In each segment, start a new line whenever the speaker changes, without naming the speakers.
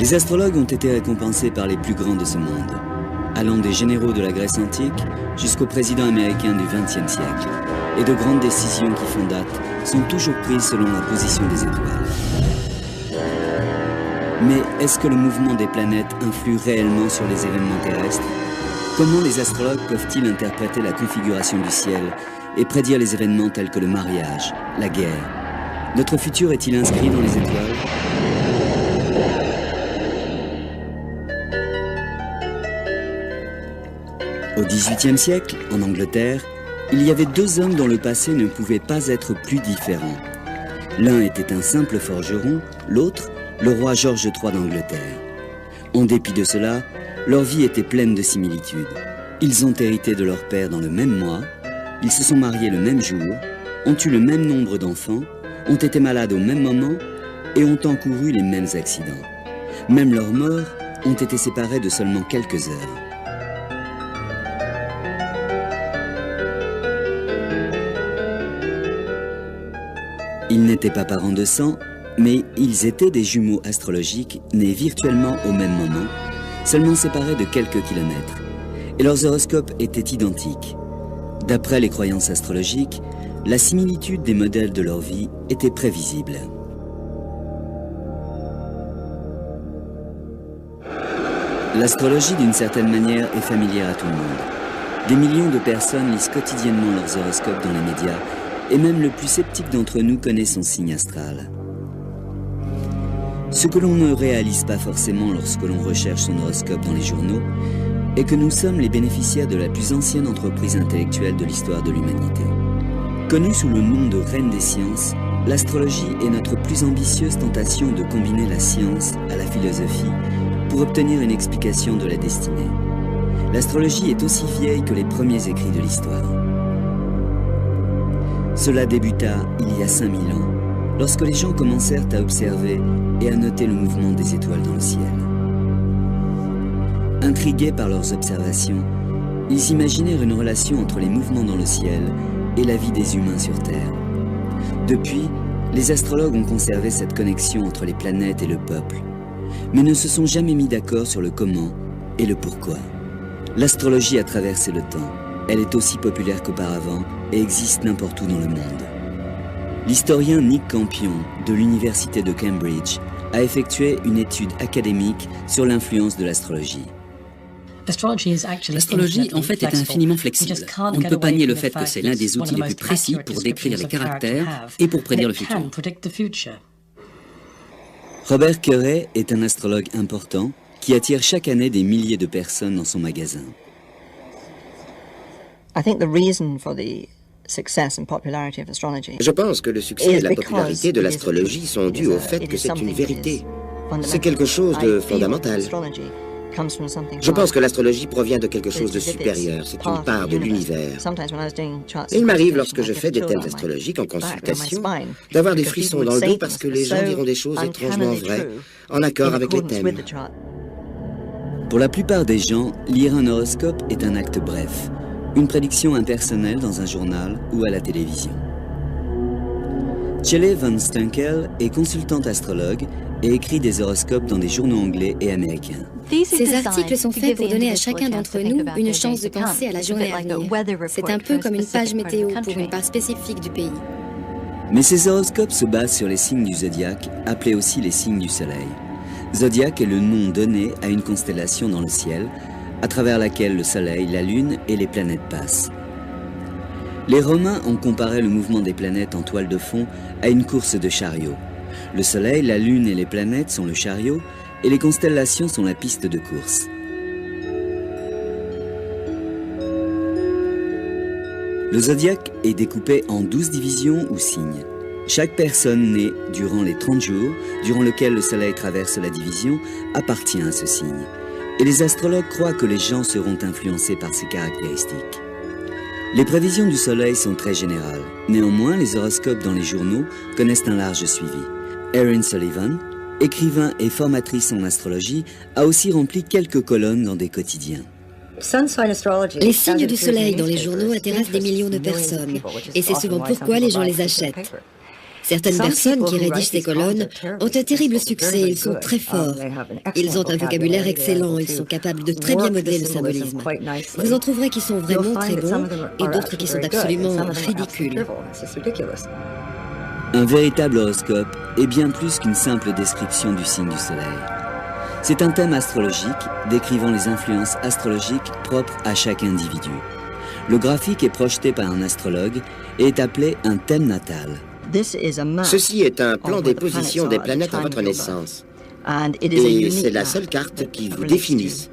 Les astrologues ont été récompensés par les plus grands de ce monde, allant des généraux de la Grèce antique jusqu'aux présidents américains du XXe siècle. Et de grandes décisions qui font date sont toujours prises selon la position des étoiles. Mais est-ce que le mouvement des planètes influe réellement sur les événements terrestres? Comment les astrologues peuvent-ils interpréter la configuration du ciel et prédire les événements tels que le mariage, la guerre? Notre futur est-il inscrit dans les étoiles? Au XVIIIe siècle, en Angleterre, il y avait deux hommes dont le passé ne pouvait pas être plus différent. L'un était un simple forgeron, l'autre, le roi George III d'Angleterre. En dépit de cela, leur vie était pleine de similitudes. Ils ont hérité de leur père dans le même mois, ils se sont mariés le même jour, ont eu le même nombre d'enfants, ont été malades au même moment et ont encouru les mêmes accidents. Même leurs morts ont été séparés de seulement quelques heures. Ils n'étaient pas parents de sang, mais ils étaient des jumeaux astrologiques nés virtuellement au même moment, seulement séparés de quelques kilomètres. Et leurs horoscopes étaient identiques. D'après les croyances astrologiques, la similitude des modèles de leur vie était prévisible. L'astrologie, d'une certaine manière, est familière à tout le monde. Des millions de personnes lisent quotidiennement leurs horoscopes dans les médias, et même le plus sceptique d'entre nous connaît son signe astral. Ce que l'on ne réalise pas forcément lorsque l'on recherche son horoscope dans les journaux est que nous sommes les bénéficiaires de la plus ancienne entreprise intellectuelle de l'histoire de l'humanité. Connue sous le nom de reine des sciences, l'astrologie est notre plus ambitieuse tentation de combiner la science à la philosophie pour obtenir une explication de la destinée. L'astrologie est aussi vieille que les premiers écrits de l'histoire. Cela débuta il y a 5000 ans, lorsque les gens commencèrent à observer et à noter le mouvement des étoiles dans le ciel. Intrigués par leurs observations, ils imaginèrent une relation entre les mouvements dans le ciel et la vie des humains sur Terre. Depuis, les astrologues ont conservé cette connexion entre les planètes et le peuple, mais ne se sont jamais mis d'accord sur le comment et le pourquoi. L'astrologie a traversé le temps. Elle est aussi populaire qu'auparavant et existe n'importe où dans le monde. L'historien Nick Campion de l'université de Cambridge a effectué une étude académique sur l'influence de l'astrologie.
L'astrologie, en fait, est infiniment flexible. On ne peut pas nier le fait que c'est l'un des outils les plus précis pour décrire les caractères et pour prédire le futur.
Robert Curray est un astrologue important qui attire chaque année des milliers de personnes dans son magasin.
Je pense que le succès et la popularité de l'astrologie sont dus au fait que c'est une vérité. C'est quelque chose de fondamental. Je pense que l'astrologie provient de quelque chose de supérieur, c'est une part de l'univers. Il m'arrive, lorsque je fais des thèmes astrologiques en consultation, d'avoir des frissons dans le dos parce que les gens diront des choses étrangement vraies, en accord avec les thèmes.
Pour la plupart des gens, lire un horoscope est un acte bref, une prédiction impersonnelle dans un journal ou à la télévision. Shelley Van Stunkel est consultante astrologue et écrit des horoscopes dans des journaux anglais et américains.
Ces articles sont faits pour donner à chacun d'entre nous une chance de penser à la journée à venir. C'est un peu comme une page météo pour une part spécifique du pays.
Mais ces horoscopes se basent sur les signes du zodiaque, appelés aussi les signes du soleil. Zodiaque est le nom donné à une constellation dans le ciel, à travers laquelle le soleil, la lune et les planètes passent. Les Romains ont comparé le mouvement des planètes en toile de fond à une course de chariot. Le soleil, la lune et les planètes sont le chariot, et les constellations sont la piste de course. Le zodiaque est découpé en 12 divisions ou signes. Chaque personne née durant les 30 jours, durant lesquels le soleil traverse la division, appartient à ce signe. Et les astrologues croient que les gens seront influencés par ces caractéristiques. Les prévisions du soleil sont très générales. Néanmoins, les horoscopes dans les journaux connaissent un large suivi. Erin Sullivan, écrivain et formatrice en astrologie, a aussi rempli quelques colonnes dans des quotidiens.
Les signes du soleil dans les journaux intéressent des millions de personnes, et c'est souvent pourquoi les gens les achètent.
Certaines personnes qui rédigent ces colonnes ont un terrible succès, ils sont très forts. Ils ont un vocabulaire excellent, ils sont capables de très bien modeler le symbolisme. Vous en trouverez qui sont vraiment très bons et d'autres qui sont absolument ridicules.
Un véritable horoscope est bien plus qu'une simple description du signe du soleil. C'est un thème astrologique décrivant les influences astrologiques propres à chaque individu. Le graphique est projeté par un astrologue et est appelé un thème natal.
Ceci est un plan des positions des planètes à votre naissance. Et c'est la seule carte qui vous définit.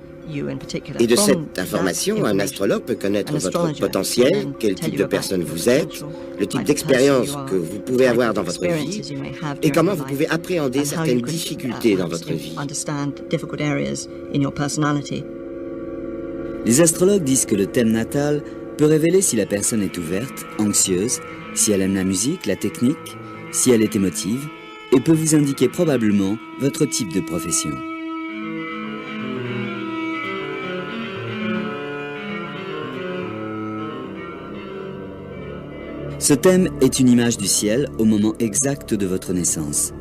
Et de cette information, un astrologue peut connaître votre potentiel, quel type de personne vous êtes, le type d'expérience que vous pouvez avoir dans votre vie, et comment vous pouvez appréhender certaines difficultés dans votre vie.
Les astrologues disent que le thème natal peut révéler si la personne est ouverte, anxieuse, si elle aime la musique, la technique, si elle est émotive, et peut vous indiquer probablement votre type de profession. Ce thème est une image du ciel au moment exact de votre naissance.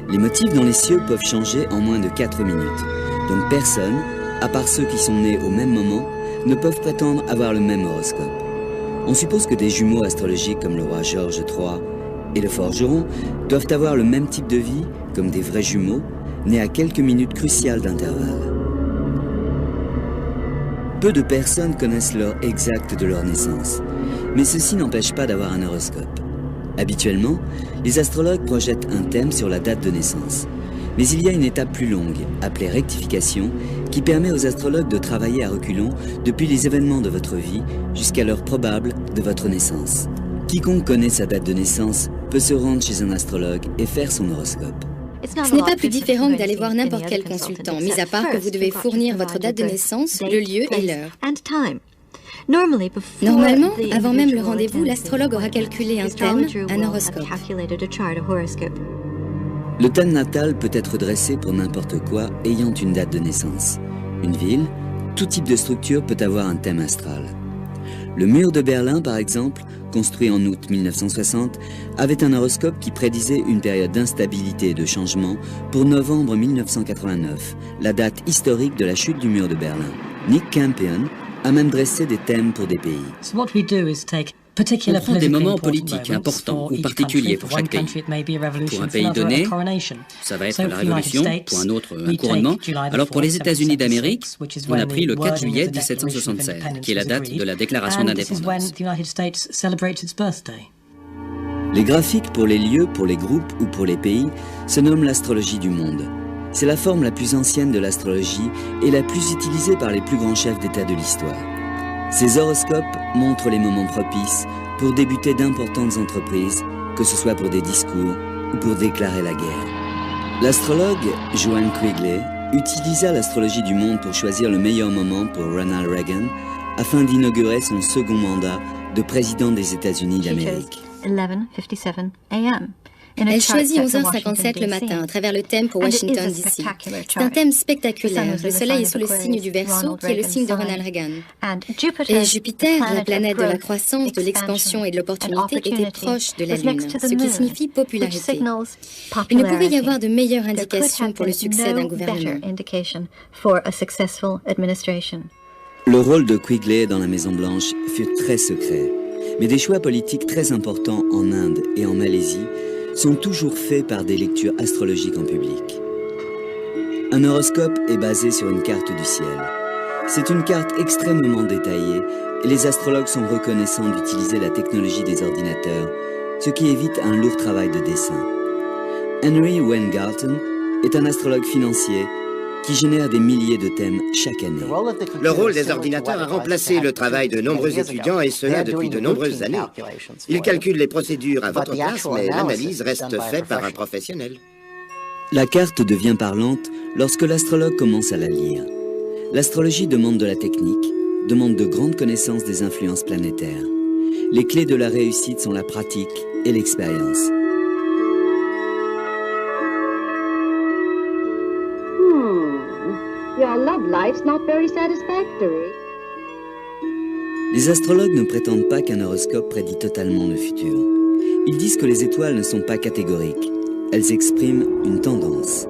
Les motifs dans les cieux peuvent changer en moins de 4 minutes. Donc personne, à part ceux qui sont nés au même moment, ne peuvent prétendre avoir le même horoscope. On suppose que des jumeaux astrologiques comme le roi George III et le forgeron doivent avoir le même type de vie, comme des vrais jumeaux, nés à quelques minutes cruciales d'intervalle. Peu de personnes connaissent l'heure exacte de leur naissance, mais ceci n'empêche pas d'avoir un horoscope. Habituellement, les astrologues projettent un thème sur la date de naissance. Mais il y a une étape plus longue, appelée rectification, qui permet aux astrologues de travailler à reculons depuis les événements de votre vie jusqu'à l'heure probable de votre naissance. Quiconque connaît sa date de naissance peut se rendre chez un astrologue et faire son horoscope.
Ce n'est pas plus différent que d'aller voir n'importe quel consultant, mis à part que vous devez fournir votre date de naissance, le lieu et l'heure. Normalement, avant même le rendez-vous, l'astrologue aura calculé un thème, un horoscope.
Le thème natal peut être dressé pour n'importe quoi ayant une date de naissance. Une ville, tout type de structure peut avoir un thème astral. Le mur de Berlin, par exemple, construit en août 1960, avait un horoscope qui prédisait une période d'instabilité et de changement pour novembre 1989, la date historique de la chute du mur de Berlin. Nick Campion a même dressé des thèmes pour des pays.
On prend des moments politiques importants ou particuliers pour chaque pays. Pour un pays donné, ça va être la Révolution, pour un autre, un couronnement. Alors pour les États-Unis d'Amérique, on a pris le 4 juillet 1776, qui est la date de la déclaration d'indépendance.
Les graphiques pour les lieux, pour les groupes ou pour les pays se nomment l'astrologie du monde. C'est la forme la plus ancienne de l'astrologie et la plus utilisée par les plus grands chefs d'État de l'histoire. Ces horoscopes montrent les moments propices pour débuter d'importantes entreprises, que ce soit pour des discours ou pour déclarer la guerre. L'astrologue Joanne Quigley utilisa l'astrologie du monde pour choisir le meilleur moment pour Ronald Reagan afin d'inaugurer son second mandat de président des États-Unis d'Amérique.
Elle choisit 11h57 le matin à travers le thème pour Washington, D.C. C'est un thème spectaculaire. Le soleil est sous le signe du Verseau, qui est le signe de Ronald Reagan. Et Jupiter, la planète de la croissance, de l'expansion et de l'opportunité, était proche de la Lune, ce qui signifie popularité. Il ne pouvait y avoir de meilleure indication pour le succès d'un gouvernement.
Le rôle de Quigley dans la Maison-Blanche fut très secret, mais des choix politiques très importants en Inde et en Malaisie sont toujours faits par des lectures astrologiques en public. Un horoscope est basé sur une carte du ciel. C'est une carte extrêmement détaillée et les astrologues sont reconnaissants d'utiliser la technologie des ordinateurs, ce qui évite un lourd travail de dessin. Henry Weingarten est un astrologue financier qui génère des milliers de thèmes chaque année.
Le rôle des ordinateurs a remplacé le travail de nombreux étudiants, et cela depuis de nombreuses années. Ils calculent les procédures à votre place, mais l'analyse reste faite par un professionnel.
La carte devient parlante lorsque l'astrologue commence à la lire. L'astrologie demande de la technique, demande de grandes connaissances des influences planétaires. Les clés de la réussite sont la pratique et l'expérience.
Your love life's not very satisfactory.
Les astrologues ne prétendent pas qu'un horoscope prédit totalement le futur. Ils disent que les étoiles ne sont pas catégoriques. Elles expriment une tendance.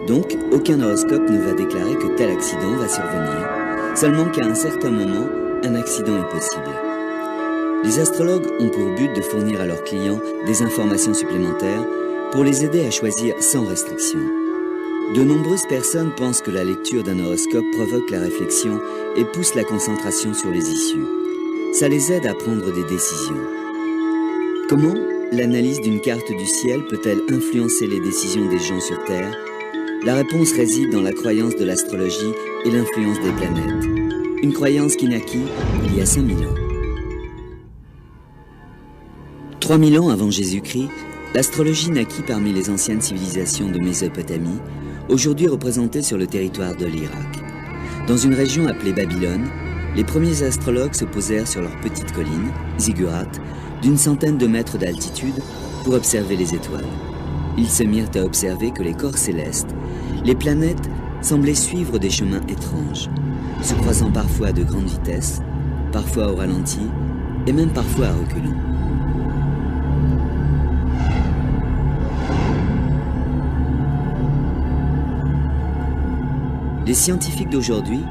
Donc, aucun horoscope ne va déclarer que tel accident va survenir, seulement qu'à un certain moment, un accident est possible. Les astrologues ont pour but de fournir à leurs clients des informations supplémentaires pour les aider à choisir sans restriction. De nombreuses personnes pensent que la lecture d'un horoscope provoque la réflexion et pousse la concentration sur les issues. Ça les aide à prendre des décisions. Comment l'analyse d'une carte du ciel peut-elle influencer les décisions des gens sur Terre? La réponse réside dans la croyance de l'astrologie et l'influence des planètes. Une croyance qui naquit il y a 5000 ans. 3000 ans avant Jésus-Christ, l'astrologie naquit parmi les anciennes civilisations de Mésopotamie, aujourd'hui représentées sur le territoire de l'Irak. Dans une région appelée Babylone, les premiers astrologues se posèrent sur leur petite colline, Ziggurat, d'une centaine de mètres d'altitude, pour observer les étoiles. Ils se mirent à observer que les corps célestes, les planètes, semblaient suivre des chemins étranges, se croisant parfois à de grandes vitesses, parfois au ralenti, et même parfois à reculons. Les scientifiques d'aujourd'hui,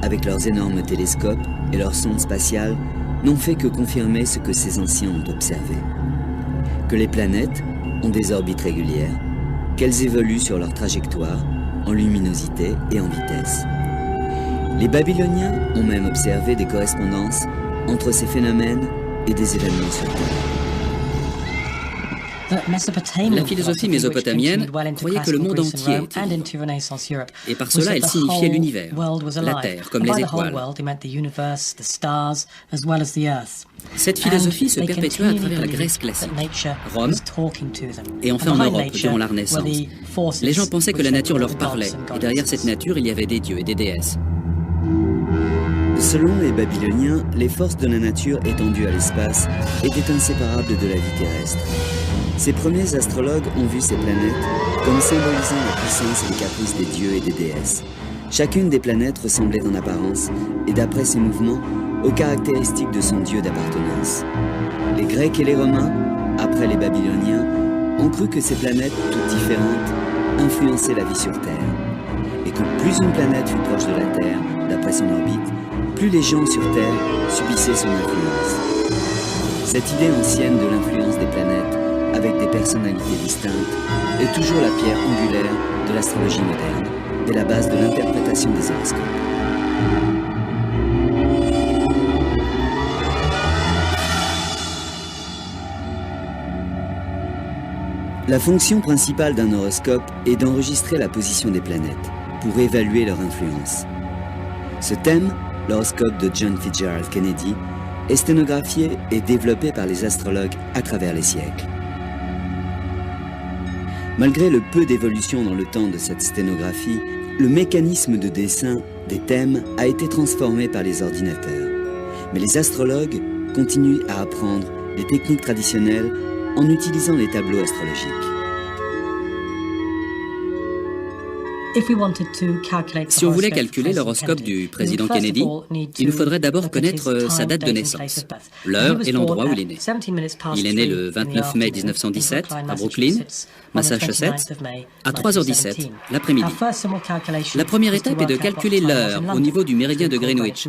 avec leurs énormes télescopes et leurs sondes spatiales, n'ont fait que confirmer ce que ces anciens ont observé. Que les planètes ont des orbites régulières, qu'elles évoluent sur leur trajectoire, en luminosité et en vitesse. Les Babyloniens ont même observé des correspondances entre ces phénomènes et des événements sur Terre.
La philosophie mésopotamienne croyait que le monde entier était vivant. Et par cela, elle signifiait l'univers, la Terre, comme les étoiles. Cette philosophie se perpétua à travers la Grèce classique, Rome, et enfin en Europe, durant la Renaissance. Les gens pensaient que la nature leur parlait, et derrière cette nature, il y avait des dieux et des déesses.
Selon les Babyloniens, les forces de la nature étendues à l'espace étaient inséparables de la vie terrestre. Ces premiers astrologues ont vu ces planètes comme symbolisant la puissance et les caprices des dieux et des déesses. Chacune des planètes ressemblait en apparence, et d'après ses mouvements, aux caractéristiques de son dieu d'appartenance. Les Grecs et les Romains, après les Babyloniens, ont cru que ces planètes, toutes différentes, influençaient la vie sur Terre, et que plus une planète fut proche de la Terre, d'après son orbite, plus les gens sur Terre subissaient son influence. Cette idée ancienne de l'influence des planètes, avec des personnalités distinctes, est toujours la pierre angulaire de l'astrologie moderne et la base de l'interprétation des horoscopes. La fonction principale d'un horoscope est d'enregistrer la position des planètes pour évaluer leur influence. Ce thème, l'horoscope de John Fitzgerald Kennedy, est sténographié et développé par les astrologues à travers les siècles. Malgré le peu d'évolution dans le temps de cette sténographie, le mécanisme de dessin des thèmes a été transformé par les ordinateurs. Mais les astrologues continuent à apprendre les techniques traditionnelles en utilisant les tableaux astrologiques.
Si on voulait calculer l'horoscope du président Kennedy, il nous faudrait d'abord connaître sa date de naissance, l'heure et l'endroit où il est né. Il est né le 29 mai 1917 à Brooklyn, Massachusetts, à 3h17 l'après-midi. La première étape est de calculer l'heure au niveau du méridien de Greenwich.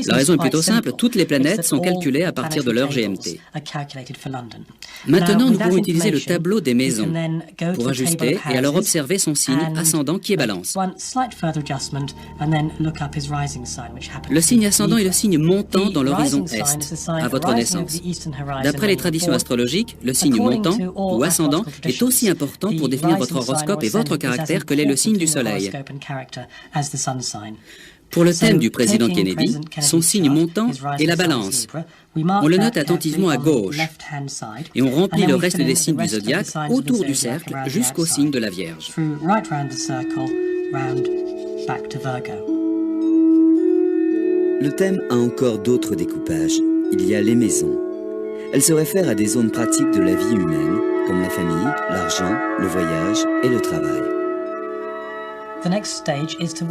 La raison est plutôt simple, toutes les planètes sont calculées à partir de l'heure GMT. Maintenant, nous pouvons utiliser le tableau des maisons pour ajuster et alors observer son signe ascendant qui est Balance. Le signe ascendant est le signe montant dans l'horizon Est, à votre naissance. D'après les traditions astrologiques, le signe montant ou ascendant est aussi important pour définir votre horoscope et votre caractère que l'est le signe du Soleil. Pour le thème du président Kennedy, son signe montant est la Balance. On le note attentivement à gauche et on remplit le reste des signes du zodiaque autour du cercle jusqu'au signe de la Vierge.
Le thème a encore d'autres découpages. Il y a les maisons. Elles se réfèrent à des zones pratiques de la vie humaine, comme la famille, l'argent, le voyage et le travail.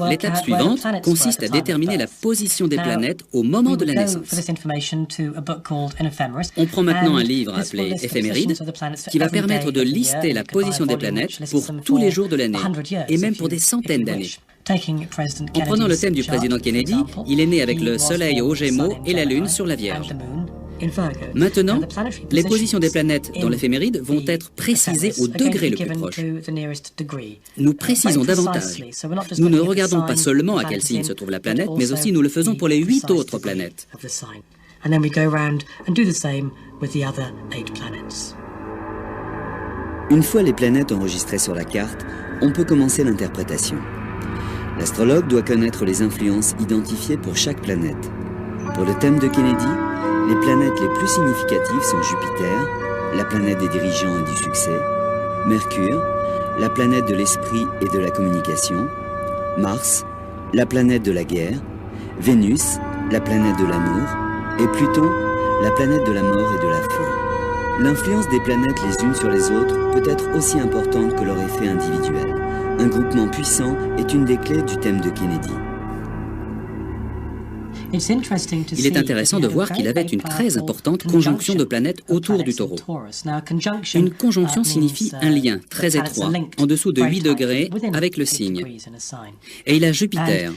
L'étape suivante consiste à déterminer la position des planètes au moment de la naissance. On prend maintenant un livre appelé Éphéméride qui va permettre de lister la position des planètes pour tous les jours de l'année et même pour des centaines d'années. En prenant le thème du président Kennedy, il est né avec le Soleil aux Gémeaux et la Lune sur la Vierge. Maintenant, les positions des planètes dans l'éphéméride vont être précisées au degré le plus proche. Nous précisons davantage. Nous ne regardons pas seulement à quel signe se trouve la planète, mais aussi nous le faisons pour les 8 autres planètes.
Une fois les planètes enregistrées sur la carte, on peut commencer l'interprétation. L'astrologue doit connaître les influences identifiées pour chaque planète. Pour le thème de Kennedy, les planètes les plus significatives sont Jupiter, la planète des dirigeants et du succès, Mercure, la planète de l'esprit et de la communication, Mars, la planète de la guerre, Vénus, la planète de l'amour, et Pluton, la planète de la mort et de la foi. L'influence des planètes les unes sur les autres peut être aussi importante que leur effet individuel. Un groupement puissant est une des clés du thème de Kennedy.
Il est intéressant de voir qu'il avait une très importante conjonction de planètes autour du Taureau. Une conjonction signifie un lien très étroit, en dessous de 8 degrés, avec le signe. Et il a Jupiter,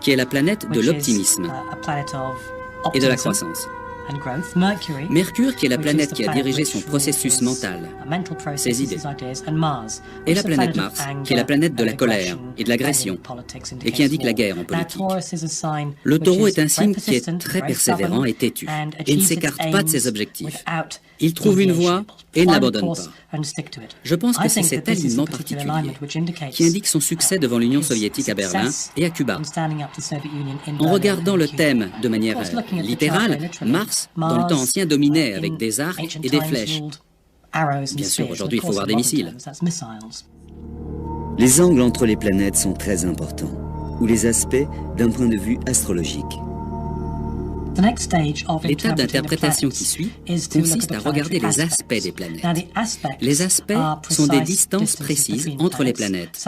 qui est la planète de l'optimisme et de la croissance. Mercure, qui est la planète qui a dirigé son processus mental, ses idées. Et la planète Mars, qui est la planète de la colère et de l'agression, et qui indique la guerre en politique. Le Taureau est un signe qui est très persévérant et têtu, et ne s'écarte pas de ses objectifs. Il trouve une voie et ne l'abandonne pas. Je pense que c'est cet alignement particulier qui indique son succès devant l'Union soviétique à Berlin et à Cuba. En regardant le thème de manière littérale, Mars, dans le temps ancien, dominait avec des arcs et des flèches. Bien sûr, aujourd'hui, il faut voir des missiles.
Les angles entre les planètes sont très importants, ou les aspects d'un point de vue astrologique.
L'étape d'interprétation qui suit consiste à regarder les aspects des planètes. Les aspects sont des distances précises entre les planètes.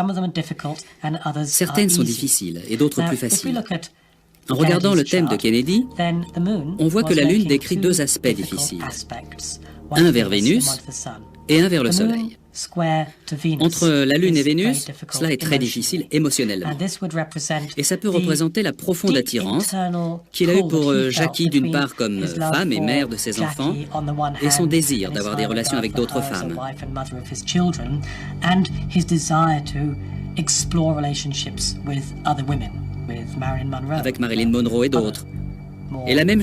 Certaines sont difficiles et d'autres plus faciles. En regardant le thème de Kennedy, on voit que la Lune décrit 2 aspects difficiles. Un vers Vénus et un vers le Soleil. Entre la Lune et Vénus, cela est très difficile émotionnellement. Et ça peut représenter la profonde attirance qu'il a eue pour Jackie d'une part comme femme et mère de ses enfants, et son désir d'avoir des relations avec d'autres femmes. Avec Marilyn Monroe et d'autres. Et la même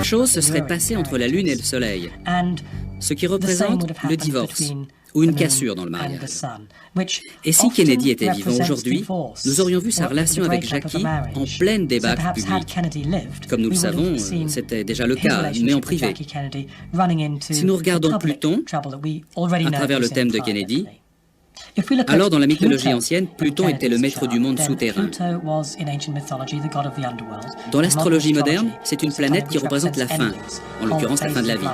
chose se serait passée entre la Lune et le Soleil, ce qui représente le divorce ou une cassure dans le mariage. Et si Kennedy était vivant aujourd'hui, nous aurions vu sa relation avec Jackie en plein débat public. Comme nous le savons, c'était déjà le cas, mais en privé. Si nous regardons Pluton, à travers le thème de Kennedy, alors dans la mythologie ancienne, Pluton était le maître du monde souterrain. Dans l'astrologie moderne, c'est une planète qui représente la fin, en l'occurrence la fin de la vie.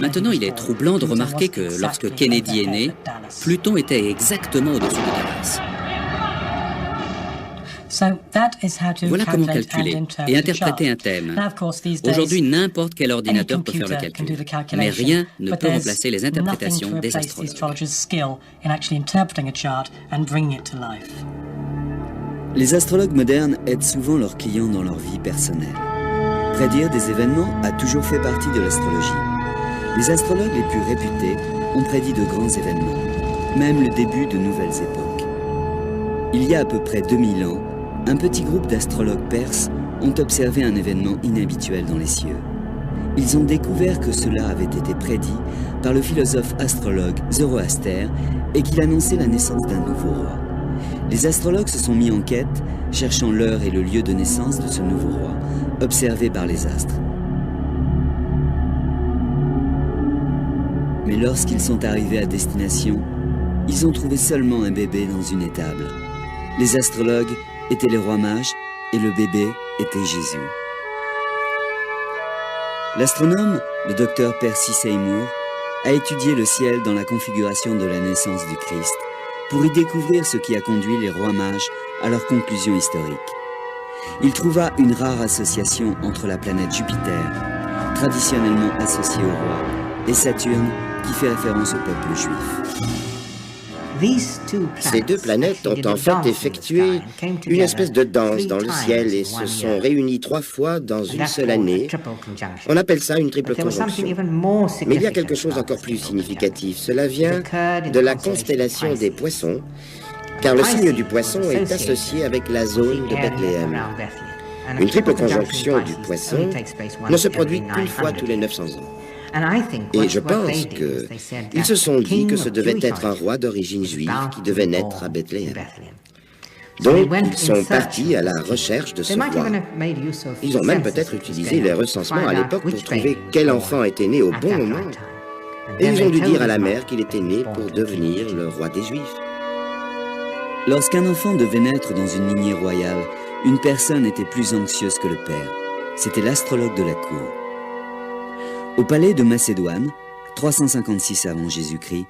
Maintenant, il est troublant de remarquer que lorsque Kennedy est né, Pluton était exactement au-dessus de Dallas. Voilà comment calculer et interpréter un thème. Aujourd'hui, n'importe quel ordinateur peut faire le calcul, mais rien ne peut remplacer les interprétations des astrologues.
Les astrologues modernes aident souvent leurs clients dans leur vie personnelle. Prédire des événements a toujours fait partie de l'astrologie. Les astrologues les plus réputés ont prédit de grands événements, même le début de nouvelles époques. Il y a à peu près 2000 ans, un petit groupe d'astrologues perses ont observé un événement inhabituel dans les cieux. Ils ont découvert que cela avait été prédit par le philosophe astrologue Zoroaster et qu'il annonçait la naissance d'un nouveau roi. Les astrologues se sont mis en quête, cherchant l'heure et le lieu de naissance de ce nouveau roi, observé par les astres. Mais lorsqu'ils sont arrivés à destination, ils ont trouvé seulement un bébé dans une étable. Les astrologues étaient les rois mages et le bébé était Jésus. L'astronome, le docteur Percy Seymour, a étudié le ciel dans la configuration de la naissance du Christ pour y découvrir ce qui a conduit les rois mages à leur conclusion historique. Il trouva une rare association entre la planète Jupiter, traditionnellement associée au roi, et Saturne, qui fait référence au peuple juif.
Ces deux planètes ont en fait effectué une espèce de danse dans le ciel et se sont réunies 3 fois dans une seule année. On appelle ça une triple conjonction. Mais il y a quelque chose encore plus significatif. Cela vient de la constellation des poissons, car le signe du poisson est associé avec la zone de Bethléem. Une triple conjonction du poisson ne se produit qu'une fois tous les 900 ans. Et je pense qu'ils se sont dit que ce devait être un roi d'origine juive qui devait naître à Bethléem. Donc, ils sont partis à la recherche de ce roi. Ils ont même peut-être utilisé les recensements à l'époque pour trouver quel enfant était né au bon moment. Et ils ont dû dire à la mère qu'il était né pour devenir le roi des Juifs.
Lorsqu'un enfant devait naître dans une lignée royale, une personne était plus anxieuse que le père. C'était l'astrologue de la cour. Au palais de Macédoine, 356 avant Jésus-Christ,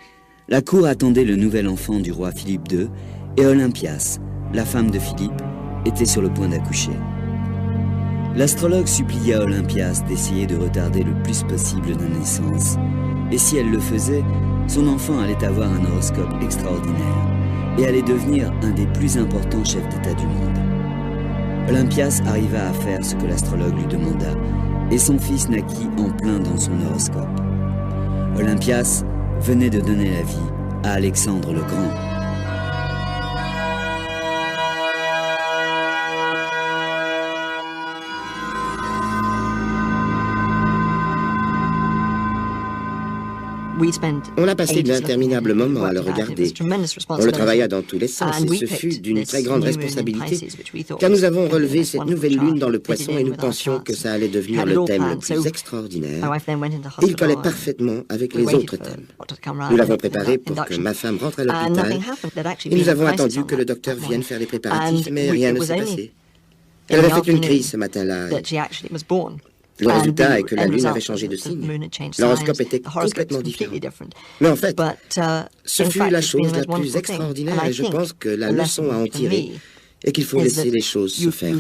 la cour attendait le nouvel enfant du roi Philippe II et Olympias, la femme de Philippe, était sur le point d'accoucher. L'astrologue supplia Olympias d'essayer de retarder le plus possible la naissance. Et si elle le faisait, son enfant allait avoir un horoscope extraordinaire et allait devenir un des plus importants chefs d'État du monde. Olympias arriva à faire ce que l'astrologue lui demanda, et son fils naquit en plein dans son horoscope. Olympias venait de donner la vie à Alexandre le Grand.
On a passé d'interminables moments à le regarder. On le travailla dans tous les sens et ce fut d'une très grande responsabilité, car nous avons relevé cette nouvelle lune dans le poisson et nous pensions que ça allait devenir le thème le plus extraordinaire. Et il collait parfaitement avec les autres thèmes. Nous l'avons préparé pour que ma femme rentre à l'hôpital et nous avons attendu que le docteur vienne faire les préparatifs, mais rien ne s'est passé. Elle avait fait une crise ce matin-là. Le résultat est que la Lune avait changé de signe. L'horoscope était complètement différent. Mais en fait, ce fut la chose la plus extraordinaire et je pense que la leçon à en tirer est qu'il faut laisser les choses se faire.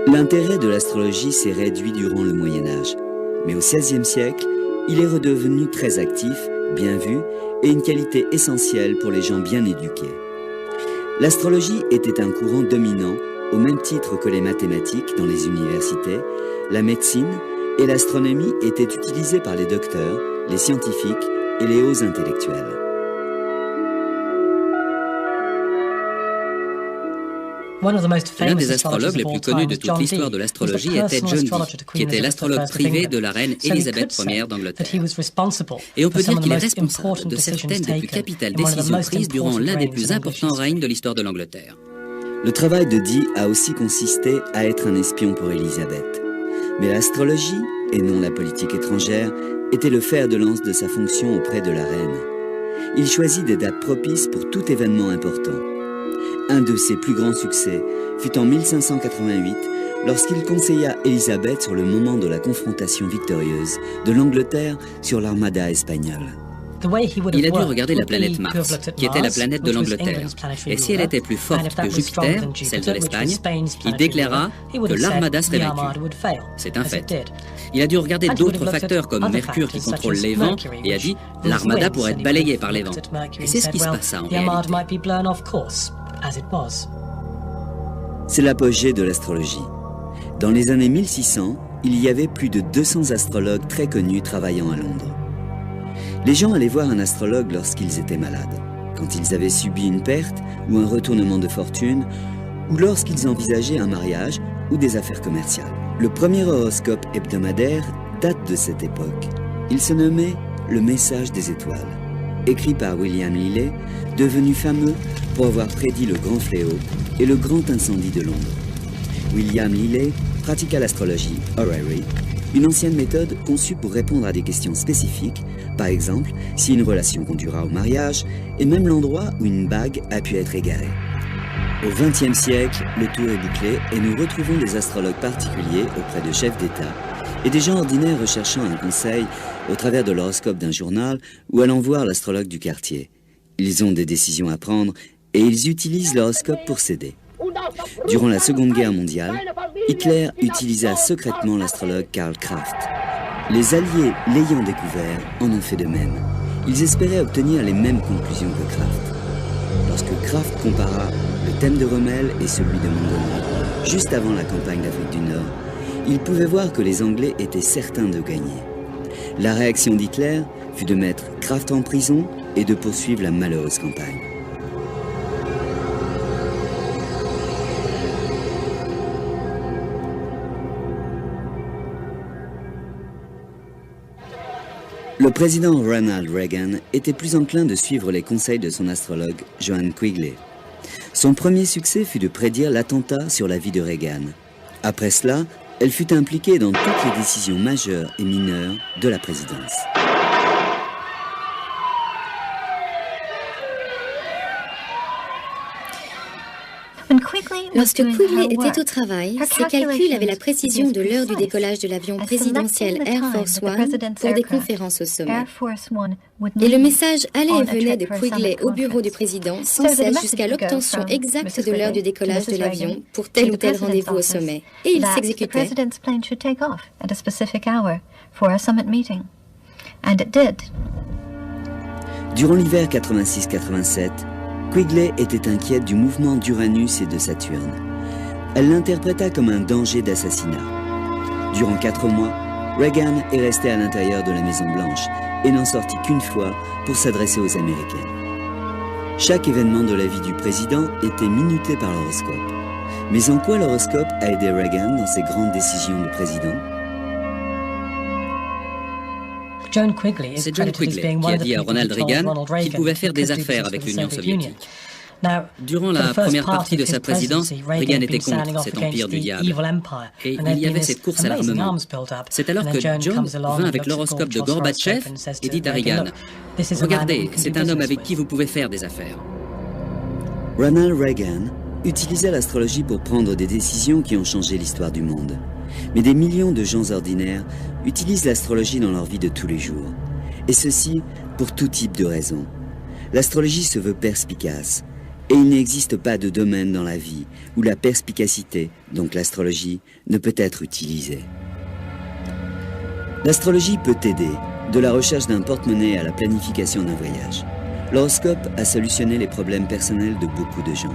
L'intérêt de l'astrologie s'est réduit durant le Moyen-Âge, mais au XVIe siècle, il est redevenu très actif, bien vu et une qualité essentielle pour les gens bien éduqués. L'astrologie était un courant dominant au même titre que les mathématiques dans les universités, la médecine et l'astronomie étaient utilisées par les docteurs, les scientifiques et les hauts intellectuels.
L'un des astrologues les plus connus de toute l'histoire de l'astrologie était John Dee, qui était l'astrologue privé de la reine Élisabeth Ier d'Angleterre. Et on peut dire qu'il est responsable de certaines des plus capitales décisions prises durant l'un des plus importants règnes de l'histoire de l'Angleterre.
Le travail de Dee a aussi consisté à être un espion pour Élisabeth. Mais l'astrologie, et non la politique étrangère, était le fer de lance de sa fonction auprès de la reine. Il choisit des dates propices pour tout événement important. Un de ses plus grands succès fut en 1588, lorsqu'il conseilla Élisabeth sur le moment de la confrontation victorieuse de l'Angleterre sur l'armada espagnole.
Il a dû regarder la planète Mars, qui était la planète de l'Angleterre. Et si elle était plus forte que Jupiter, celle de l'Espagne, il déclara que l'armada serait vaincue. C'est un fait. Il a dû regarder d'autres facteurs comme Mercure qui contrôle les vents et a dit « l'armada pourrait être balayée par les vents ». Et c'est ce qui se passa en réalité.
C'est l'apogée de l'astrologie. Dans les années 1600, il y avait plus de 200 astrologues très connus travaillant à Londres. Les gens allaient voir un astrologue lorsqu'ils étaient malades, quand ils avaient subi une perte ou un retournement de fortune, ou lorsqu'ils envisageaient un mariage ou des affaires commerciales. Le premier horoscope hebdomadaire date de cette époque. Il se nommait « Le message des étoiles ». écrit par William Lilly, devenu fameux pour avoir prédit le grand fléau et le grand incendie de Londres. William Lilly pratiqua l'astrologie horary, une ancienne méthode conçue pour répondre à des questions spécifiques, par exemple si une relation conduira au mariage et même l'endroit où une bague a pu être égarée. Au XXe siècle, le tour est bouclé et nous retrouvons des astrologues particuliers auprès de chefs d'État et des gens ordinaires recherchant un conseil au travers de l'horoscope d'un journal ou allant voir l'astrologue du quartier. Ils ont des décisions à prendre et ils utilisent l'horoscope pour s'aider. Durant la Seconde Guerre mondiale, Hitler utilisa secrètement l'astrologue Karl Kraft. Les Alliés, l'ayant découvert, en ont fait de même. Ils espéraient obtenir les mêmes conclusions que Kraft. Lorsque Kraft compara le thème de Rommel et celui de Montgomery, juste avant la campagne d'Afrique du Nord, il pouvait voir que les Anglais étaient certains de gagner. La réaction d'Hitler fut de mettre Kraft en prison et de poursuivre la malheureuse campagne. Le président Ronald Reagan était plus enclin de suivre les conseils de son astrologue Joanne Quigley. Son premier succès fut de prédire l'attentat sur la vie de Reagan. Après cela, elle fut impliquée dans toutes les décisions majeures et mineures de la présidence.
Lorsque Quigley était au travail, ses calculs avaient la précision de l'heure du décollage de l'avion présidentiel Air Force One pour des conférences au sommet. Et le message allait et venait de Quigley au bureau du président sans cesse jusqu'à l'obtention exacte de l'heure du décollage de l'avion pour tel ou tel rendez-vous au sommet. Et il s'exécutait.
Durant l'hiver 86-87, Quigley était inquiète du mouvement d'Uranus et de Saturne. Elle l'interpréta comme un danger d'assassinat. Durant 4 mois, Reagan est resté à l'intérieur de la Maison-Blanche et n'en sortit qu'une fois pour s'adresser aux Américains. Chaque événement de la vie du président était minuté par l'horoscope. Mais en quoi l'horoscope a aidé Reagan dans ses grandes décisions de président ?
C'est John Quigley qui a dit à Ronald Reagan qu'il pouvait faire des affaires avec l'Union soviétique. Durant la première partie de sa présidence, Reagan était contre cet empire du diable. Et il y avait cette course à l'armement. C'est alors que John vint avec l'horoscope de Gorbatchev et dit à Reagan « Regardez, c'est un homme avec qui vous pouvez faire des affaires. »
Ronald Reagan utilisa l'astrologie pour prendre des décisions qui ont changé l'histoire du monde. Mais des millions de gens ordinaires utilisent l'astrologie dans leur vie de tous les jours. Et ceci pour tout type de raisons. L'astrologie se veut perspicace. Et il n'existe pas de domaine dans la vie où la perspicacité, donc l'astrologie, ne peut être utilisée. L'astrologie peut aider, de la recherche d'un porte-monnaie à la planification d'un voyage. L'horoscope a solutionné les problèmes personnels de beaucoup de gens.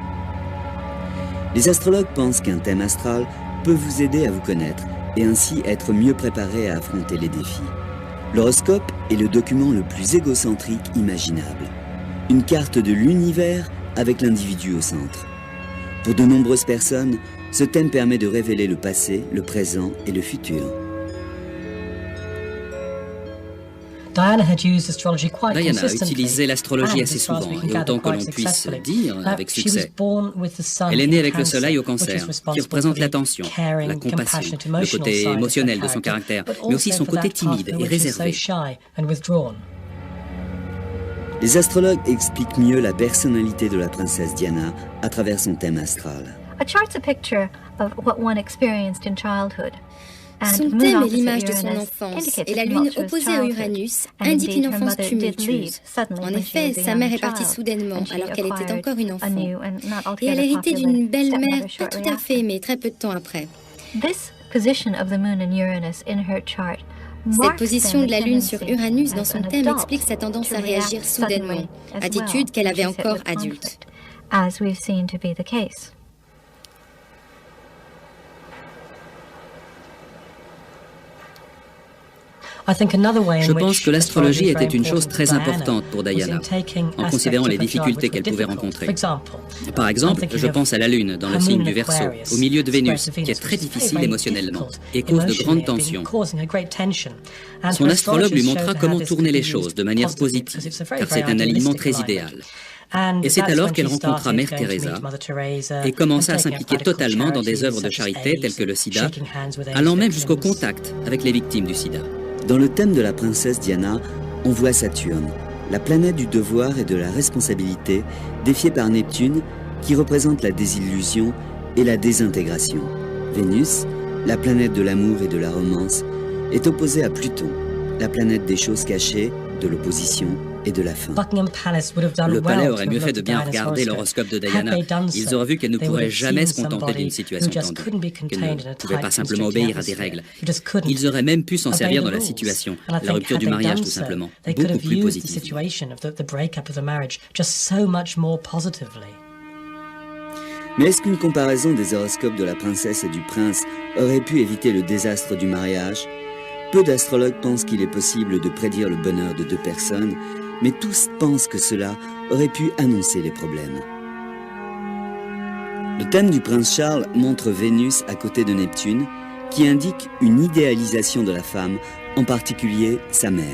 Les astrologues pensent qu'un thème astral peut vous aider à vous connaître et ainsi être mieux préparé à affronter les défis. L'horoscope est le document le plus égocentrique imaginable. Une carte de l'univers avec l'individu au centre. Pour de nombreuses personnes, ce thème permet de révéler le passé, le présent et le futur.
Diana a utilisé l'astrologie assez souvent, et autant que l'on puisse dire, avec succès. Elle est née avec le soleil au cancer, qui représente l'attention, la compassion, le côté émotionnel de son caractère, mais aussi son côté timide et réservé.
Les astrologues expliquent mieux la personnalité de la princesse Diana à travers son thème astral.
Son thème est l'image de son enfance, et la lune opposée à Uranus indique une enfance tumultueuse. En effet, sa mère est partie soudainement alors qu'elle était encore une enfant, et elle héritait d'une belle-mère pas tout à fait aimée très peu de temps après. Cette position de la Lune sur Uranus dans son thème explique sa tendance à réagir soudainement, attitude qu'elle avait encore adulte.
Je pense que l'astrologie était une chose très importante pour Diana, en considérant les difficultés qu'elle pouvait rencontrer. Par exemple, je pense à la Lune, dans le signe du Verseau, au milieu de Vénus, qui est très difficile émotionnellement et cause de grandes tensions. Son astrologue lui montra comment tourner les choses de manière positive, car c'est un alignement très idéal. Et c'est alors qu'elle rencontra Mère Teresa et commença à s'impliquer totalement dans des œuvres de charité telles que le sida, allant même jusqu'au contact avec les victimes du sida.
Dans le thème de la princesse Diana, on voit Saturne, la planète du devoir et de la responsabilité, défiée par Neptune, qui représente la désillusion et la désintégration. Vénus, la planète de l'amour et de la romance, est opposée à Pluton, la planète des choses cachées, de l'opposition et de la fin.
Le palais aurait mieux fait de bien regarder l'horoscope de Diana. Ils auraient vu qu'elle ne pourrait jamais se contenter d'une situation tendue, qu'elle ne pouvait pas simplement obéir à des règles. Ils auraient même pu s'en servir dans la situation, la rupture du mariage tout simplement, beaucoup plus positivement.
Mais est-ce qu'une comparaison des horoscopes de la princesse et du prince aurait pu éviter le désastre du mariage? Peu d'astrologues pensent qu'il est possible de prédire le bonheur de deux personnes, mais tous pensent que cela aurait pu annoncer les problèmes. Le thème du prince Charles montre Vénus à côté de Neptune, qui indique une idéalisation de la femme, en particulier sa mère.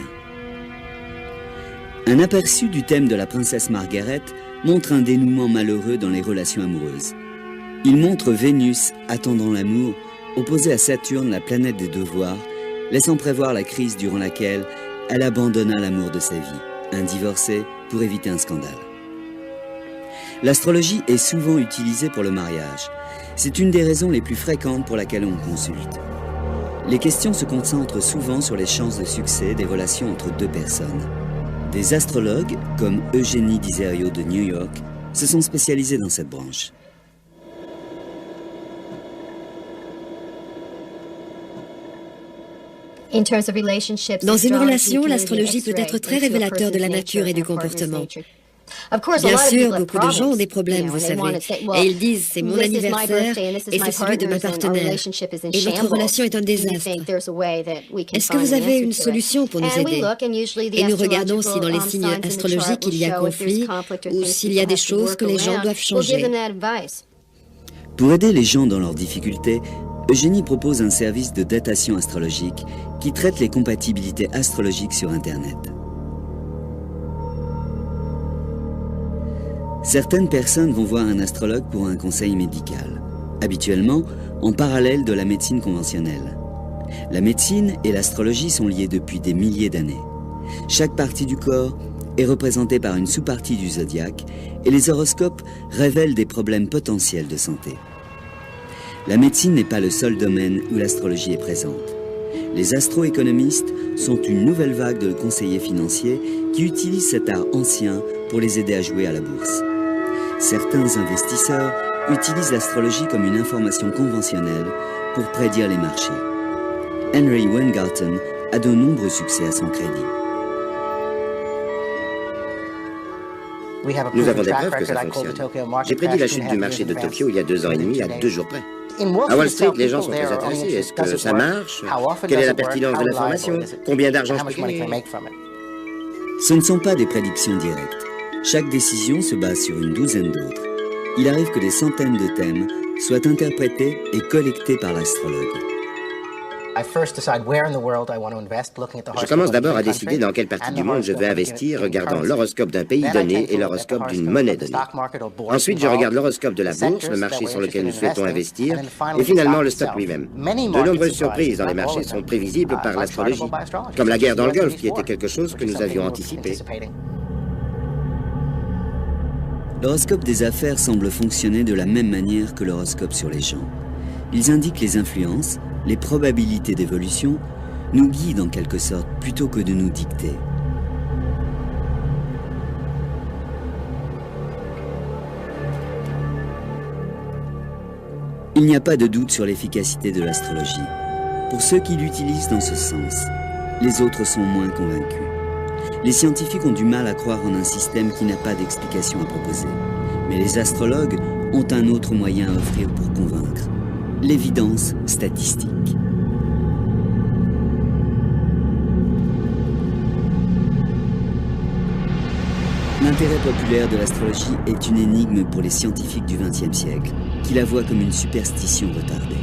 Un aperçu du thème de la princesse Margaret montre un dénouement malheureux dans les relations amoureuses. Il montre Vénus attendant l'amour, opposée à Saturne, la planète des devoirs, laissant prévoir la crise durant laquelle elle abandonna l'amour de sa vie, un divorcé pour éviter un scandale. L'astrologie est souvent utilisée pour le mariage. C'est une des raisons les plus fréquentes pour laquelle on consulte. Les questions se concentrent souvent sur les chances de succès des relations entre deux personnes. Des astrologues, comme Eugénie Dizerio de New York, se sont spécialisés dans cette branche.
Dans une relation, l'astrologie peut être très révélateur de la nature et du comportement. Bien sûr, beaucoup de gens ont des problèmes, vous savez, et ils disent « c'est mon anniversaire et c'est celui de ma partenaire, et notre relation est un désastre. Est-ce que vous avez une solution pour nous aider ?» Et nous regardons si dans les signes astrologiques il y a conflit ou s'il y a des choses que les gens doivent changer.
Pour aider les gens dans leurs difficultés, Eugénie propose un service de datation astrologique qui traite les compatibilités astrologiques sur Internet. Certaines personnes vont voir un astrologue pour un conseil médical, habituellement en parallèle de la médecine conventionnelle. La médecine et l'astrologie sont liées depuis des milliers d'années. Chaque partie du corps est représentée par une sous-partie du zodiaque et les horoscopes révèlent des problèmes potentiels de santé. La médecine n'est pas le seul domaine où l'astrologie est présente. Les astroéconomistes sont une nouvelle vague de conseillers financiers qui utilisent cet art ancien pour les aider à jouer à la bourse. Certains investisseurs utilisent l'astrologie comme une information conventionnelle pour prédire les marchés. Henry Weingarten a de nombreux succès à son crédit.
Nous avons des preuves que ça fonctionne. J'ai prédit la chute du marché de Tokyo il y a 2 ans et demi, à 2 jours près. À Wall Street, les gens sont très intéressés. Est-ce que ça marche? Quelle est la pertinence de l'information? Combien d'argent je peux gagner?
Ce ne sont pas des prédictions directes. Chaque décision se base sur une douzaine d'autres. Il arrive que des centaines de thèmes soient interprétés et collectés par l'astrologue.
Je commence d'abord à décider dans quelle partie du monde je veux investir, regardant l'horoscope d'un pays donné et l'horoscope d'une monnaie donnée. Ensuite, je regarde l'horoscope de la bourse, le marché sur lequel nous souhaitons investir, et finalement le stock lui-même. De nombreuses surprises dans les marchés sont prévisibles par l'astrologie, comme la guerre dans le Golfe, qui était quelque chose que nous avions anticipé.
L'horoscope des affaires semble fonctionner de la même manière que l'horoscope sur les gens. Ils indiquent les influences, les probabilités d'évolution, nous guident en quelque sorte plutôt que de nous dicter. Il n'y a pas de doute sur l'efficacité de l'astrologie. Pour ceux qui l'utilisent dans ce sens, les autres sont moins convaincus. Les scientifiques ont du mal à croire en un système qui n'a pas d'explication à proposer. Mais les astrologues ont un autre moyen à offrir pour convaincre. L'évidence statistique. L'intérêt populaire de l'astrologie est une énigme pour les scientifiques du XXe siècle, qui la voient comme une superstition retardée.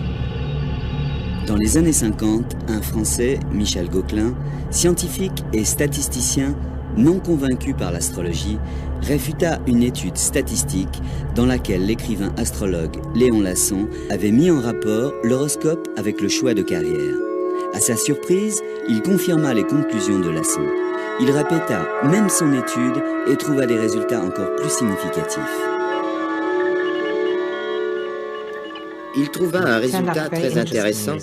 Dans les années 50, un Français, Michel Gauquelin, scientifique et statisticien non convaincu par l'astrologie, réfuta une étude statistique dans laquelle l'écrivain astrologue Léon Lasson avait mis en rapport l'horoscope avec le choix de carrière. À sa surprise, il confirma les conclusions de Lasson. Il répéta même son étude et trouva des résultats encore plus significatifs.
Il trouva un résultat très intéressant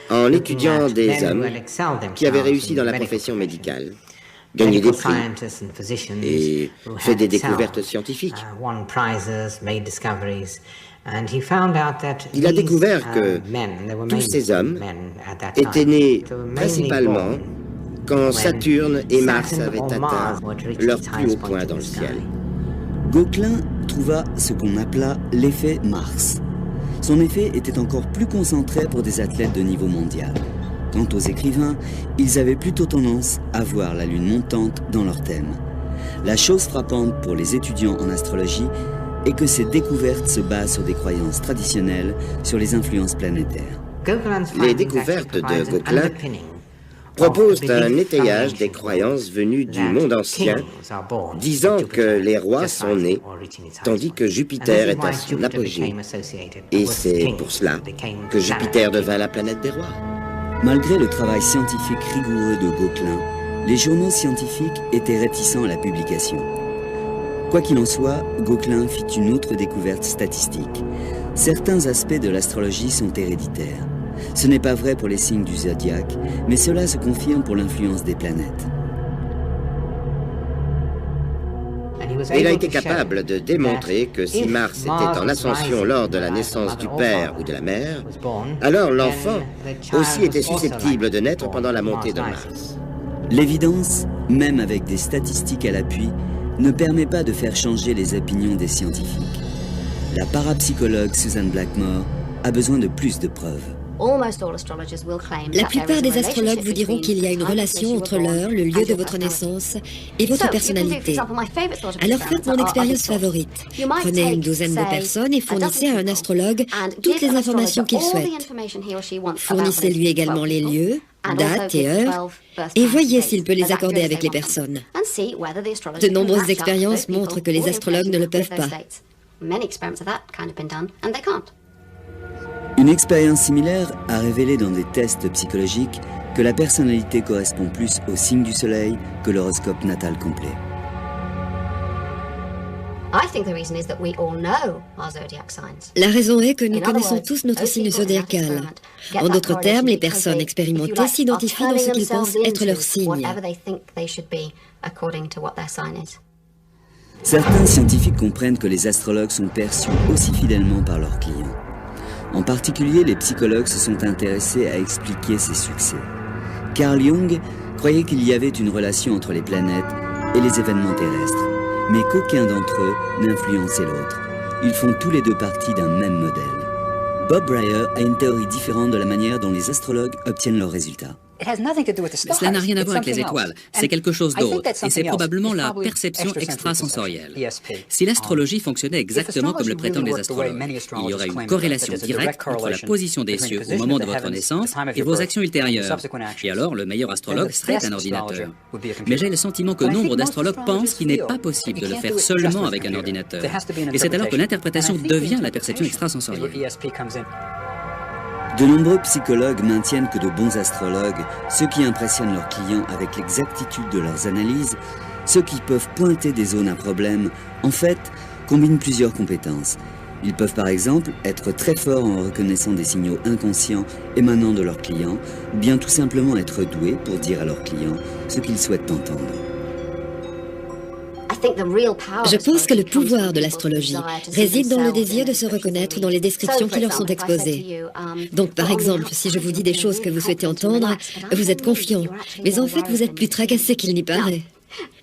en étudiant des hommes qui avaient réussi dans la profession médicale, gagné des prix et fait des découvertes scientifiques. Il a découvert que tous ces hommes étaient nés principalement quand Saturne et Mars avaient atteint leur plus haut point dans le ciel.
Gauquelin trouva ce qu'on appela l'effet Mars. Son effet était encore plus concentré pour des athlètes de niveau mondial. Quant aux écrivains, ils avaient plutôt tendance à voir la lune montante dans leur thème. La chose frappante pour les étudiants en astrologie est que ces découvertes se basent sur des croyances traditionnelles sur les influences planétaires.
Les découvertes de Gauquelin proposent un étayage des croyances venues du monde ancien, disant que les rois sont nés, tandis que Jupiter est à son apogée. Et c'est pour cela que Jupiter devint la planète des rois.
Malgré le travail scientifique rigoureux de Gauquelin, les journaux scientifiques étaient réticents à la publication. Quoi qu'il en soit, Gauquelin fit une autre découverte statistique. Certains aspects de l'astrologie sont héréditaires. Ce n'est pas vrai pour les signes du zodiaque, mais cela se confirme pour l'influence des planètes.
Il a été capable de démontrer que si Mars était en ascension lors de la naissance du père ou de la mère, alors l'enfant aussi était susceptible de naître pendant la montée de Mars.
L'évidence, même avec des statistiques à l'appui, ne permet pas de faire changer les opinions des scientifiques. La parapsychologue Susan Blackmore a besoin de plus de preuves.
La plupart des astrologues vous diront qu'il y a une relation entre l'heure, le lieu de votre naissance et votre personnalité. Alors faites mon expérience favorite. Prenez une douzaine de personnes et fournissez à un astrologue toutes les informations qu'il souhaite. Fournissez-lui également les lieux, dates et heures, et voyez s'il peut les accorder avec les personnes. De nombreuses expériences montrent que les astrologues ne le peuvent pas.
Une expérience similaire a révélé dans des tests psychologiques que la personnalité correspond plus au signe du soleil que l'horoscope natal complet.
La raison est que nous connaissons tous notre signe zodiacal. En d'autres termes, les personnes expérimentées s'identifient dans ce qu'ils pensent être leur signe.
Certains scientifiques comprennent que les astrologues sont perçus aussi fidèlement par leurs clients. En particulier, les psychologues se sont intéressés à expliquer ces succès. Carl Jung croyait qu'il y avait une relation entre les planètes et les événements terrestres, mais qu'aucun d'entre eux n'influençait l'autre. Ils font tous les deux partie d'un même modèle. Bob Breyer a une théorie différente de la manière dont les astrologues obtiennent leurs résultats.
Cela n'a rien à voir avec les étoiles, c'est quelque chose d'autre, et c'est probablement la perception extrasensorielle. Si l'astrologie fonctionnait exactement comme le prétendent les astrologues, il y aurait une corrélation directe entre la position des cieux au moment de votre naissance et vos actions ultérieures. Et alors, le meilleur astrologue serait un ordinateur. Mais j'ai le sentiment que nombre d'astrologues pensent qu'il n'est pas possible de le faire seulement avec un ordinateur. Et c'est alors que l'interprétation devient la perception extrasensorielle.
De nombreux psychologues maintiennent que de bons astrologues, ceux qui impressionnent leurs clients avec l'exactitude de leurs analyses, ceux qui peuvent pointer des zones à problème, en fait, combinent plusieurs compétences. Ils peuvent par exemple être très forts en reconnaissant des signaux inconscients émanant de leurs clients, ou bien tout simplement être doués pour dire à leurs clients ce qu'ils souhaitent entendre.
Je pense que le pouvoir de l'astrologie réside dans le désir de se reconnaître dans les descriptions qui leur sont exposées. Donc par exemple, si je vous dis des choses que vous souhaitez entendre, vous êtes confiant, mais en fait vous êtes plus tracassé qu'il n'y paraît.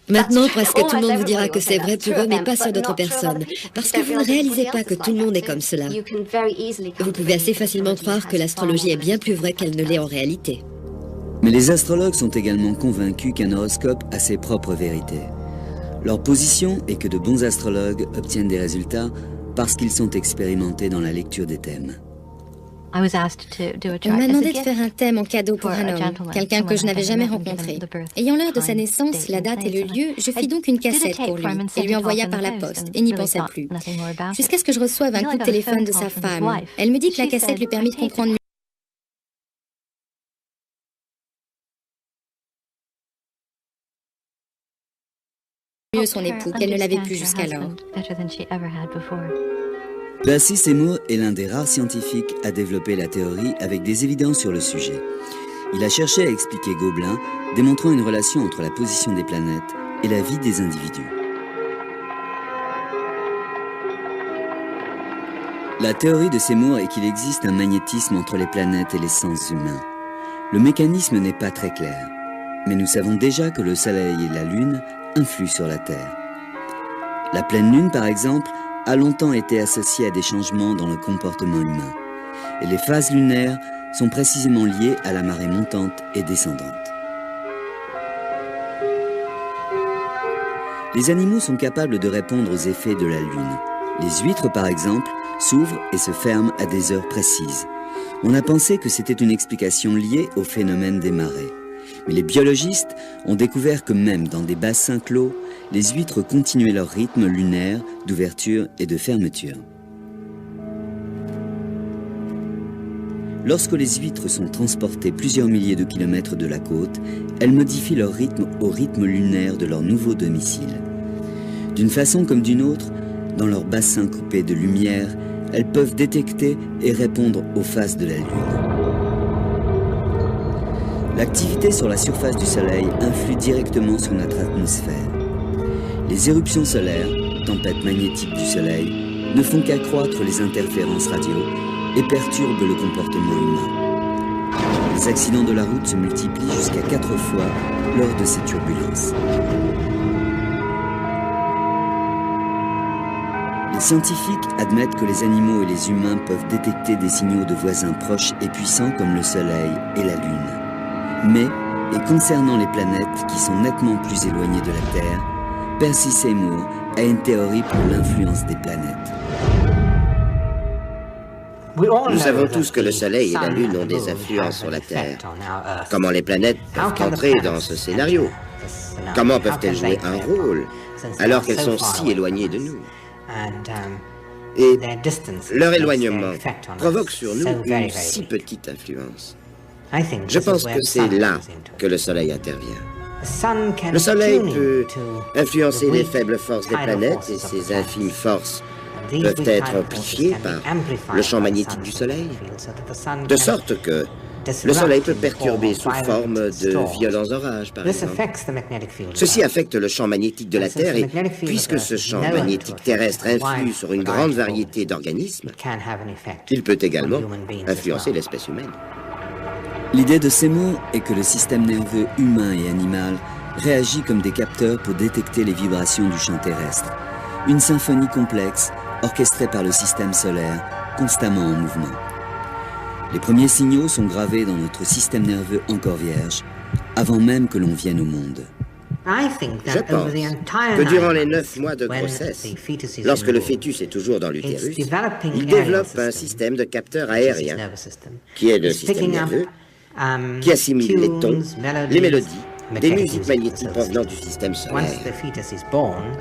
Maintenant, presque tout le monde vous dira que c'est vrai pour eux, mais pas sur d'autres personnes, parce que vous ne réalisez pas que tout le monde est comme cela. Vous pouvez assez facilement croire que l'astrologie est bien plus vraie qu'elle ne l'est en réalité.
Mais les astrologues sont également convaincus qu'un horoscope a ses propres vérités. Leur position est que de bons astrologues obtiennent des résultats parce qu'ils sont expérimentés dans la lecture des thèmes.
On m'a demandé de faire un thème en cadeau pour un homme, quelqu'un que je n'avais jamais rencontré. Ayant l'heure de sa naissance, la date et le lieu, je fis donc une cassette pour lui et lui envoya par la poste, et n'y pensai plus. Jusqu'à ce que je reçoive un coup de téléphone de sa femme. Elle me dit que la cassette lui permit de comprendre mieux son époux qu'elle ne l'avait pu jusqu'alors.
Percy Seymour est l'un des rares scientifiques à développer la théorie avec des évidences sur le sujet. Il a cherché à expliquer Gobelin, démontrant une relation entre la position des planètes et la vie des individus. La théorie de Seymour est qu'il existe un magnétisme entre les planètes et les sens humains. Le mécanisme n'est pas très clair, mais nous savons déjà que le Soleil et la Lune influent sur la Terre. La pleine Lune, par exemple, a longtemps été associée à des changements dans le comportement humain. Et les phases lunaires sont précisément liées à la marée montante et descendante. Les animaux sont capables de répondre aux effets de la Lune. Les huîtres, par exemple, s'ouvrent et se ferment à des heures précises. On a pensé que c'était une explication liée au phénomène des marées. Mais les biologistes ont découvert que même dans des bassins clos, les huîtres continuaient leur rythme lunaire d'ouverture et de fermeture. Lorsque les huîtres sont transportées plusieurs milliers de kilomètres de la côte, elles modifient leur rythme au rythme lunaire de leur nouveau domicile. D'une façon comme d'une autre, dans leur bassin coupé de lumière, elles peuvent détecter et répondre aux phases de la Lune. L'activité sur la surface du Soleil influe directement sur notre atmosphère. Les éruptions solaires, tempêtes magnétiques du Soleil, ne font qu'accroître les interférences radio et perturbent le comportement humain. Les accidents de la route se multiplient jusqu'à 4 fois lors de ces turbulences. Les scientifiques admettent que les animaux et les humains peuvent détecter des signaux de voisins proches et puissants comme le Soleil et la Lune. Mais, et concernant les planètes qui sont nettement plus éloignées de la Terre, Percy Seymour a une théorie pour l'influence des planètes.
Nous savons tous que le Soleil et la Lune ont des influences sur la Terre. Comment les planètes peuvent entrer dans ce scénario? Comment peuvent-elles jouer un rôle alors qu'elles sont si éloignées de nous? Et leur éloignement provoque sur nous une si petite influence. Je pense que c'est là que le Soleil intervient. Le Soleil peut influencer les faibles forces des planètes et ces infimes forces peuvent être amplifiées par le champ magnétique du Soleil, de sorte que le Soleil peut perturber sous forme de violents orages, par exemple. Ceci affecte le champ magnétique de la Terre et puisque ce champ magnétique terrestre influe sur une grande variété d'organismes, il peut également influencer l'espèce humaine.
L'idée de Seymour est que le système nerveux humain et animal réagit comme des capteurs pour détecter les vibrations du champ terrestre. Une symphonie complexe, orchestrée par le système solaire, constamment en mouvement. Les premiers signaux sont gravés dans notre système nerveux encore vierge, avant même que l'on vienne au monde.
Je pense que durant les 9 mois de grossesse, lorsque le fœtus est toujours dans l'utérus, il développe un système de capteurs aériens, qui est le système nerveux, qui assimile les tons, les mélodies, des musiques magnétiques provenant du système solaire.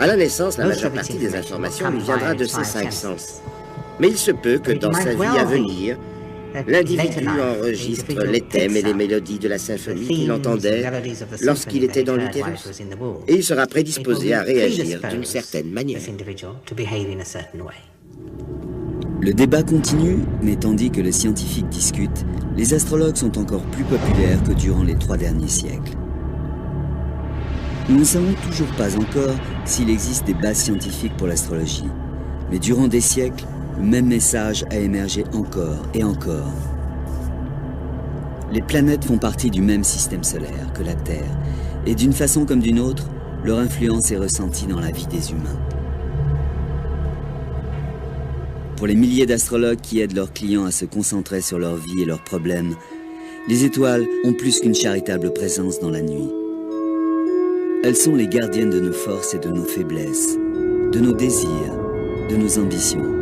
À la naissance, la majeure partie des informations lui viendra de ses 5 sens. Mais il se peut que dans sa vie à venir, l'individu enregistre les thèmes et les mélodies de la symphonie qu'il entendait lorsqu'il était dans l'utérus, et il sera prédisposé à réagir d'une certaine manière.
Le débat continue, mais tandis que les scientifiques discutent, les astrologues sont encore plus populaires que durant les 3 derniers siècles. Nous ne savons toujours pas encore s'il existe des bases scientifiques pour l'astrologie, mais durant des siècles, le même message a émergé encore et encore. Les planètes font partie du même système solaire que la Terre, et d'une façon comme d'une autre, leur influence est ressentie dans la vie des humains. Pour les milliers d'astrologues qui aident leurs clients à se concentrer sur leur vie et leurs problèmes, les étoiles ont plus qu'une charitable présence dans la nuit. Elles sont les gardiennes de nos forces et de nos faiblesses, de nos désirs, de nos ambitions.